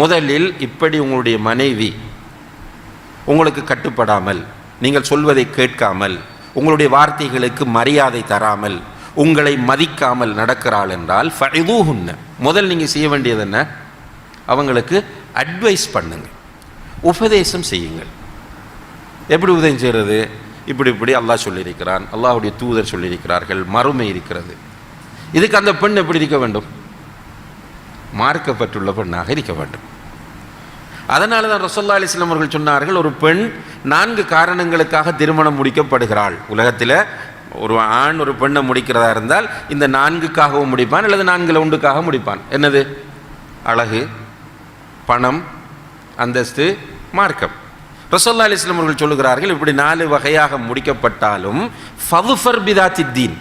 முதலில் இப்படி உங்களுடைய மனைவி உங்களுக்கு கட்டுப்படாமல், நீங்கள் சொல்வதை கேட்காமல், உங்களுடைய வார்த்தைகளுக்கு மரியாதை தராமல், உங்களை மதிக்காமல் நடக்கிறாள் என்றால் ஃபஇதூஹுன்ன, முதல் நீங்கள் செய்ய வேண்டியது என்ன? அவங்களுக்கு அட்வைஸ் பண்ணுங்க, உபதேசம் செய்யுங்கள். எப்படி உதயம் செய்கிறது? இப்படி அல்லாஹ் சொல்லியிருக்கிறான், அல்லாஹ்வுடைய தூதர் சொல்லியிருக்கிறார்கள், மறுமை இருக்கிறது. இதுக்கு அந்த பெண் எப்படி இருக்க வேண்டும்? மார்க்கப்பட்டுள்ள பெண்ணாக இருக்க வேண்டும். அதனால தான் ரசூலுல்லாஹி அலைஹி வஸல்லம் அவர்கள் சொன்னார்கள், ஒரு பெண் 4 காரணங்களுக்காக திருமணம் முடிக்கப்படுகிறாள். உலகத்தில் ஒரு ஆண் ஒரு பெண்ணை முடிக்கிறதா இருந்தால் இந்த 4க்காகவும் முடிப்பான், அல்லது 4ல் 1க்காக முடிப்பான். என்னது? அழகு, பணம், அந்தஸ்து, மார்க்கம். ரசூலுல்லாஹி அலைஹி வஸல்லம் அவர்கள் சொல்லுகிறார்கள், இப்படி 4 வகையாக முடிக்கப்பட்டாலும் ஃபதுஃபர் பிதாத்தித்தீன்,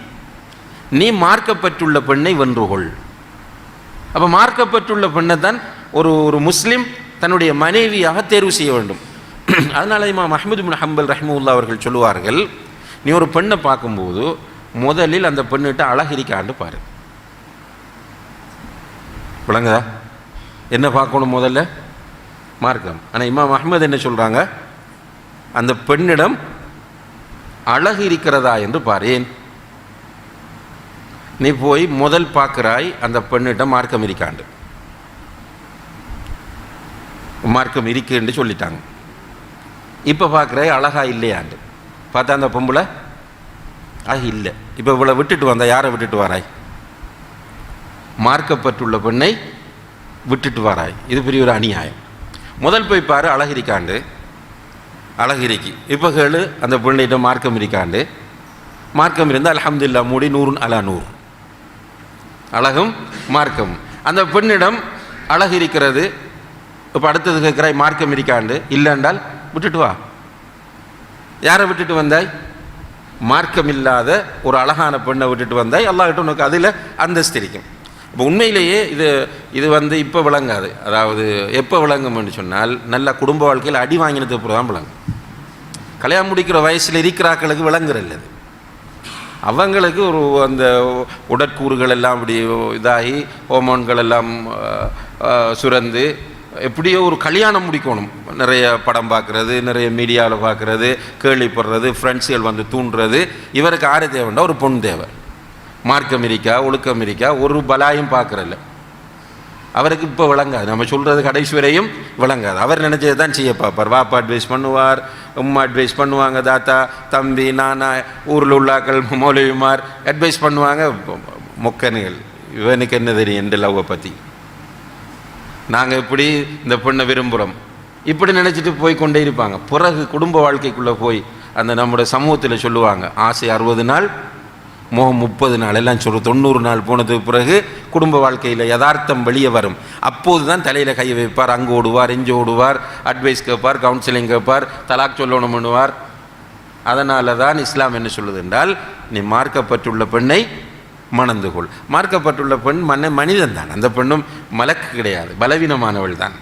நீ மார்க்கப்பட்டுள்ள பெண்ணை வென்றுகொள். அப்போ மார்க்கப்பட்டுள்ள பெண்ணை தான் ஒரு முஸ்லீம் தன்னுடைய மனைவியாக தேர்வு செய்ய வேண்டும். அதனால இமாம் அஹ்மது பின் ஹம்பல் ரஹ்மத்துல்லாஹி அவர்கள் சொல்லுவார்கள், நீ ஒரு பெண்ணை பார்க்கும்போது முதலில் அந்த பெண்ணிட்ட அழகிரிக்காண்டு பாரு. விளங்குதா? என்ன பார்க்கணும்? முதல்ல மார்க்கம். ஆனால் இமாம் அஹ்மது என்ன சொல்கிறாங்க? அந்த பெண்ணிடம் அழகு இருக்கிறதா என்று பாரு. ஏன்? நீ போய் முதல் பார்க்குறாய், அந்த பெண்ணிட்ட மார்க்கம் இருக்காண்டு, மார்க்கம் இருக்குன்னு சொல்லிட்டாங்க. இப்போ பார்க்குறாய் அழகா இல்லையாண்டு, பார்த்தா அந்த பொம்பளை அழகு இல்லை. இப்போ இவ்வளோ விட்டுட்டு வந்தா யாரை விட்டுட்டு வராய்? மார்க்கப்பட்டுள்ள பெண்ணை விட்டுட்டு வராய். இது பெரிய ஒரு அநியாயம். முதல் போய் பாரு அழகு இருக்காண்டு, அழகு இருக்கி. இப்போ கேளு அந்த பெண்ணிட்ட மார்க்கம் இருக்காண்டு. மார்க்கம் இருந்தால் அல்ஹம்துலில்லாஹ் மூடி 100 அலா 100, அழகும் மார்க்கம். அந்த பெண்ணிடம் அழகு இருக்கிறது. இப்போ அடுத்தது கேட்குறாய் மார்க்கம் இருக்காண்டு, இல்லைன்றால் விட்டுட்டு வா. யாரை விட்டுட்டு வந்தாய்? மார்க்கம் இல்லாத ஒரு அழகான பெண்ணை விட்டுட்டு வந்தாய். அல்லாஹ்கிட்ட உனக்கு அதில் அந்தஸ்து இருக்கும். இப்போ உண்மையிலேயே இது இப்போ விளங்காது. அதாவது எப்போ விளங்கும்னு சொன்னால், நல்ல குடும்ப வாழ்க்கையில் அடி வாங்கினதுக்கு அப்புறம் தான் விளங்கும். கல்யாணம் முடிக்கிற வயசில் இருக்கிறாக்களுக்கு விளங்குறல்ல. அவங்களுக்கு ஒரு அந்த உடற்கூறுகள் எல்லாம் அப்படி இதாகி ஹோமோன்கள் எல்லாம் சுரந்து எப்படியோ ஒரு கல்யாணம் முடிக்கணும். நிறைய படம் பார்க்குறது, நிறைய மீடியாவில் பார்க்குறது, கேள்விப்படுறது, ஃப்ரெண்ட்ஸுகள் வந்து தூண்டுறது. இவருக்கு ஆறு தேவைண்டா ஒரு பொண்ணு தேவை. மார்க்கம் இருக்கா, ஒழுக்கம் இருக்கா, ஒரு பலாயும் பார்க்குறல்ல. அவருக்கு இப்போ விளங்காது. நம்ம சொல்கிறது கடைசி வரையும் விளங்காது. அவர் நினச்சதை தான் செய்ய பார்ப்பார். வாப்பா அட்வைஸ் பண்ணுவார், உம்மா அட்வைஸ் பண்ணுவாங்க, தாத்தா, தம்பி, நானா, ஊரில் உள்ளாக்கள், மௌலவிமார் அட்வைஸ் பண்ணுவாங்க. மொக்கனுகள், இவனுக்கு என்ன தெரியும் இந்த லவ்வை பற்றி, நாங்கள் இப்படி இந்த பெண்ணை விரும்புகிறோம், இப்படி நினச்சிட்டு போய் கொண்டே இருப்பாங்க. பிறகு குடும்ப வாழ்க்கைக்குள்ளே போய் அந்த நம்முடைய சமூகத்தில் சொல்லுவாங்க, ஆசை 60 நாள், மோகம் 30 நாள், எல்லாம் சொல்ற 90 நாள் போனதுக்கு பிறகு குடும்ப வாழ்க்கையில் யதார்த்தம் வெளியே வரும். அப்போது தான் தலையில் கையை வைப்பார், அங்கே ஓடுவார், இங்கே ஓடுவார், அட்வைஸ் கேட்பார், கவுன்சிலிங் கேட்பார், தலாக் சொல்லணும் பண்ணுவார். அதனால தான் இஸ்லாம் என்ன சொல்லுது என்றால், நீ மார்க்கப்பட்டுள்ள பெண்ணை மணந்து கொள். மார்க்கப்பட்டுள்ள பெண் மனிதன் தான். அந்த பெண்ணும் மலக்கு கிடையாது, பலவீனமானவள் தான்,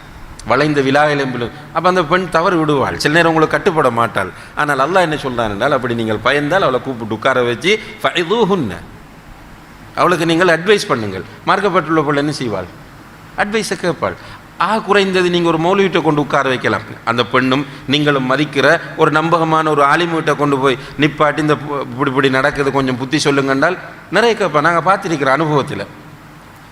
வளைந்த விழா எலும்பில். அப்போ அந்த பெண் தவறு விடுவாள், சில நேரம் உங்களுக்கு கட்டுப்பட மாட்டாள். ஆனால் அல்லாஹ் என்ன சொல்கிறான் என்றால், அப்படி நீங்கள் பயந்தால் அவளை கூப்பிட்டு உட்கார வச்சு ஃபஇதூஹுன்ன, அவளுக்கு நீங்கள் அட்வைஸ் பண்ணுங்கள். மார்க்கப்பட்டுள்ள பெண் என்ன செய்வாள்? அட்வைஸை கேட்பாள். குறைந்தது நீங்கள் ஒரு மௌலவிட்ட கொண்டு உட்கார வைக்கலாம். அந்த பெண்ணும் நீங்களும் மதிக்கிற ஒரு நம்பகமான ஒரு ஆலிமுகிட்ட கொண்டு போய் நிப்பாட்டி, இந்த இப்படி நடக்குது, கொஞ்சம் புத்தி சொல்லுங்கன்றால் நிறைய கேட்பேன். நாங்கள் பார்த்துருக்கிற அனுபவத்தில்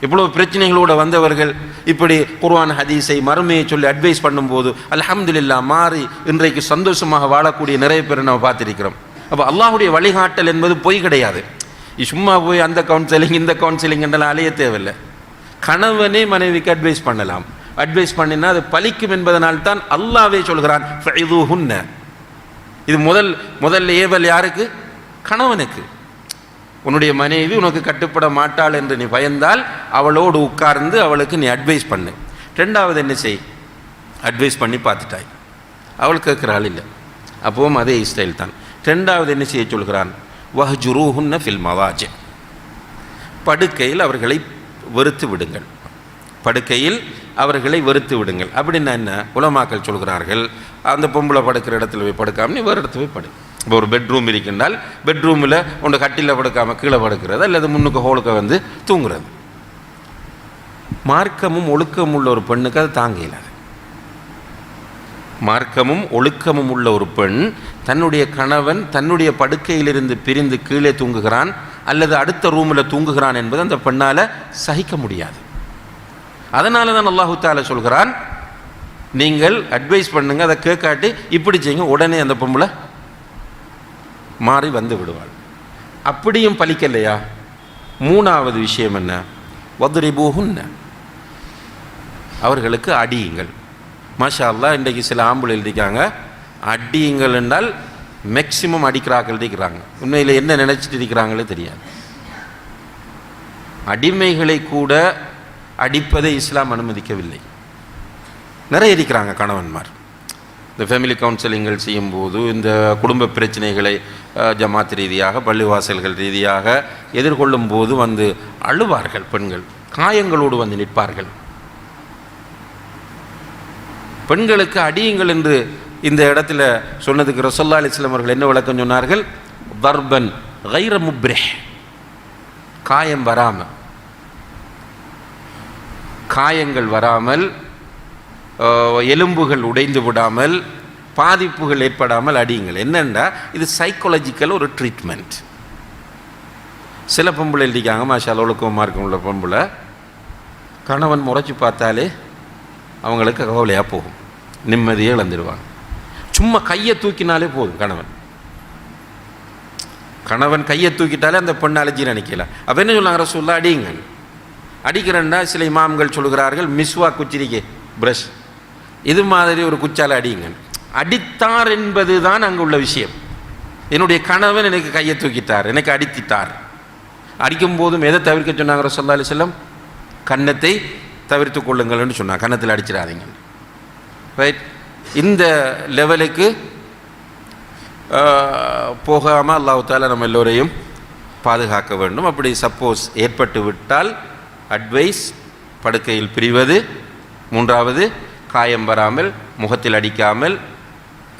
இவ்வளோ பிரச்சனைகளோடு வந்தவர்கள் இப்படி குர்ஆன் ஹதீஸை மறுமையை சொல்லி அட்வைஸ் பண்ணும்போது அல்ஹம்துலில்லாஹ் மாறி இன்றைக்கு சந்தோஷமாக வாழக்கூடிய நிறைய பேரை நம்ம பார்த்துருக்கிறோம். அப்போ அல்லாஹுடைய வழிகாட்டல் என்பது பொய் கிடையாது. சும்மா போய் அந்த கவுன்சிலிங் இந்த கவுன்சிலிங் என்றெல்லாம் அலைய தேவையில்லை. கணவனே மனைவிக்கு அட்வைஸ் பண்ணலாம். அட்வைஸ் பண்ணினா அது பலிக்கும் என்பதனால்தான் அல்லாஹ்வே சொல்கிறான் ஃபஇதூஹுன்ன. இது முதல் ஏவல் யாருக்கு? கணவனுக்கு. உன்னுடைய மனைவி உனக்கு கட்டுப்பட மாட்டாள் என்று நீ பயந்தால் அவளோடு உட்கார்ந்து அவளுக்கு நீ அட்வைஸ் பண்ணு. ரெண்டாவது என்ன செய்? அட்வைஸ் பண்ணி பார்த்துட்டாய், அவள் கேட்குறாள் இல்லை, அப்பவும் அதே ஸ்டைல் தான். ரெண்டாவது என்ன செய்ய சொல்கிறான்? வஹ்ஜுரூஹுன்ன ஃபில் மவாஜி, படுக்கையில் அவர்களை வெறுத்து விடுங்கள். படுக்கையில் அவர்களை வெறுத்து விடுங்கள். அப்படின்னா என்ன? உலமாக்கள் சொல்கிறார்கள், அந்த பொம்பளை படுக்கிற இடத்துல போய் படுக்காம நீ வேறு இடத்துல போய் படு. இப்போ ஒரு பெட்ரூம் இருக்கின்றால் பெட்ரூமில் ஒன்று கட்டில் படுக்காமல் கீழே படுக்கிறது, அல்லது முன்னுக்கு ஹோலுக்கு வந்து தூங்குறது. மார்க்கமும் ஒழுக்கமும் உள்ள ஒரு பெண்ணுக்கு அது தாங்க இயலாது. மார்க்கமும் ஒழுக்கமும் உள்ள ஒரு பெண் தன்னுடைய கணவன் தன்னுடைய படுக்கையிலிருந்து பிரிந்து கீழே தூங்குகிறான் அல்லது அடுத்த ரூமில் தூங்குகிறான் என்பது அந்த பெண்ணால் சகிக்க முடியாது. அதனால தான் அல்லாஹு தஆலா சொல்கிறான், நீங்கள் அட்வைஸ் பண்ணுங்க, அதை கேட்காட்டி இப்படி செய்யுங்க, உடனே அந்த பொம்பளை மாறி வந்து விடுவாள். அப்படியும் பலிக்கலையா? மூணாவது விஷயம் என்ன? வத்ரிபூஹுன்ன, அவர்களுக்கு அடியுங்கள். மாஷா அல்லாஹ், இன்றைக்கு சில ஆம்பளை எழுதிக்காங்க, அடியுங்கள் என்றால் மேக்சிமம் அடிக்கிறார்கள் இருக்கிறாங்க. உண்மையில் என்ன நினைச்சிட்டு இருக்கிறாங்களே தெரியாது. அடிமைகளை கூட அடிப்பதை இஸ்லாம் அனுமதிக்கவில்லை. நிறைய இருக்கிறாங்க கணவன்மார். இந்த ஃபேமிலி கவுன்சிலிங்கள் செய்யும்போது இந்த குடும்ப பிரச்சனைகளை ஜமாத் ரீதியாக பள்ளிவாசல்கள் ரீதியாக எதிர்கொள்ளும் போது வந்து அழுவார்கள். பெண்கள் காயங்களோடு வந்து நிற்பார்கள். பெண்களுக்கு அடியுங்கள் என்று இந்த இடத்துல சொன்னதுக்கு ரசூலுல்லாஹி அலைஹி வஸல்லம் அவர்கள் என்ன விளக்கம் சொன்னார்கள்? தர்பன் கைர முப்ரிஹ், காயம் வராமல், காயங்கள் வராமல், எலும்புகள் உடைந்து விடாமல், பாதிப்புகள் ஏற்படாமல் அடியுங்கள். என்னென்னா இது சைக்காலஜிக்கல் ஒரு ட்ரீட்மெண்ட். சில பொம்பளை எழுதிக்காங்க, மாஷா அல்லாஹ் ஒழுக்கமாக இருக்குள்ள பொம்பளை கணவன் முறைச்சி பார்த்தாலே அவங்களுக்கு கவலையாக போகும், நிம்மதியே இழந்துடுவாங்க. சும்மா கையை தூக்கினாலே போதும், கணவன் கையை தூக்கிட்டாலே அந்த பெண்ணை அலைஞ்சி நினைக்கல. அப்போ என்ன சொன்னாங்க ரசூலுல்லாஹ்? அடியுங்கள். அடிக்கிறேன்னா சில இமாம்கள் சொல்கிறார்கள், மிஸ்வா குச்சிரிக்கே பிரஷ் இது மாதிரி ஒரு குச்சால் அடியுங்கள். அடித்தார் என்பது தான் அங்கே உள்ள விஷயம். என்னுடைய கணவன் எனக்கு கையை தூக்கிட்டார், எனக்கு அடித்திட்டார். அடிக்கும் போதும் எதை தவிர்க்க சொன்னாங்க ரசூலுல்லாஹி அலைஹி வஸல்லம்? கன்னத்தை தவிர்த்து கொள்ளுங்கள்னு சொன்னாங்க, கன்னத்தில் அடிச்சிடாதீங்க. ரைட், இந்த லெவலுக்கு போகாமல் அல்லாஹ் தஆலா நம்ம எல்லோரையும் பாதுகாக்க வேண்டும். அப்படி சப்போஸ் ஏற்பட்டு விட்டால் அட்வைஸ், படுக்கையில் பிரிவது. மூன்றாவது, காயம் வராமல், முகத்தில் அடிக்காமல்,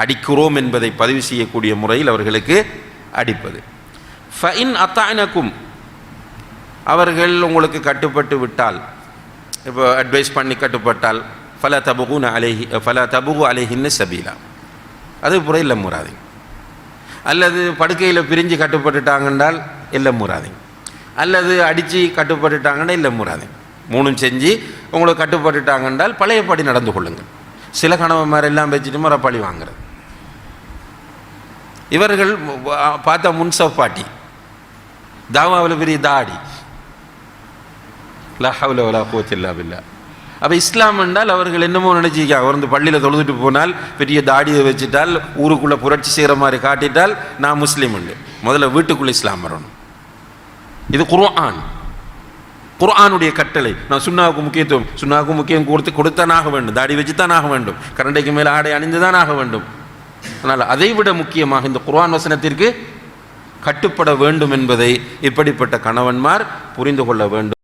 அடிக்கிறோம் என்பதை பதிவு செய்யக்கூடிய முறையில் அவர்களுக்கு அடிப்பது. ஃபஇன் அத்தானக்கும், அவர்கள் உங்களுக்கு கட்டுப்பட்டு விட்டால், இப்போ அட்வைஸ் பண்ணி கட்டுப்பட்டால், ஃபலா தபுகு அலைஹின்ன சபீலா, அது புற இல்லை முறாதீங்க. அல்லது படுக்கையில் பிரிஞ்சு கட்டுப்பட்டுட்டாங்கன்றால் இல்லை முறாதீங்க. அல்லது அடித்து கட்டுப்பட்டுட்டாங்கன்னா இல்லை முறாதீங்க. மூணும் செஞ்சு உங்களுக்கு கட்டுப்பட்டுட்டாங்கன்றால் பழையபடி நடந்து கொள்ளுங்கள். சில கணவன் மாதிரி எல்லாம் வச்சுட்டு முறை பழி வாங்குறது. இவர்கள் பார்த்தா முன்சப் பாட்டி, தாவாவில் பெரிய தாடி, லா ஹவ்ல வலா குவத்த இல்லா பில்லா. அப்போ இஸ்லாம் என்றால் அவர்கள் என்னமோ நினச்சிக்காங்க, அவர் வந்து பள்ளியில் தொழுதுட்டு போனால் பெரிய தாடியை வச்சுட்டால், ஊருக்குள்ளே புரட்சி செய்கிற மாதிரி காட்டிட்டால் நான் முஸ்லீம் உண்டு. முதல்ல வீட்டுக்குள்ளே இஸ்லாம் வரணும். இது குர்ஆன், குர்ஆனுடைய கட்டளை. நான் சுன்னாவுக்கு முக்கியத்துவம், சுன்னாவுக்கு முக்கியம் கொடுத்தான் ஆக வேண்டும், தாடி வச்சு தான் ஆக வேண்டும், கரண்டைக்கு மேலே ஆடை அணிந்து தான் ஆக வேண்டும். அதனால் அதைவிட முக்கியமாக இந்த குர்ஆன் வசனத்திற்கு கட்டுப்பட வேண்டும் என்பதை இப்படிப்பட்ட கணவன்மார் புரிந்து கொள்ள வேண்டும்.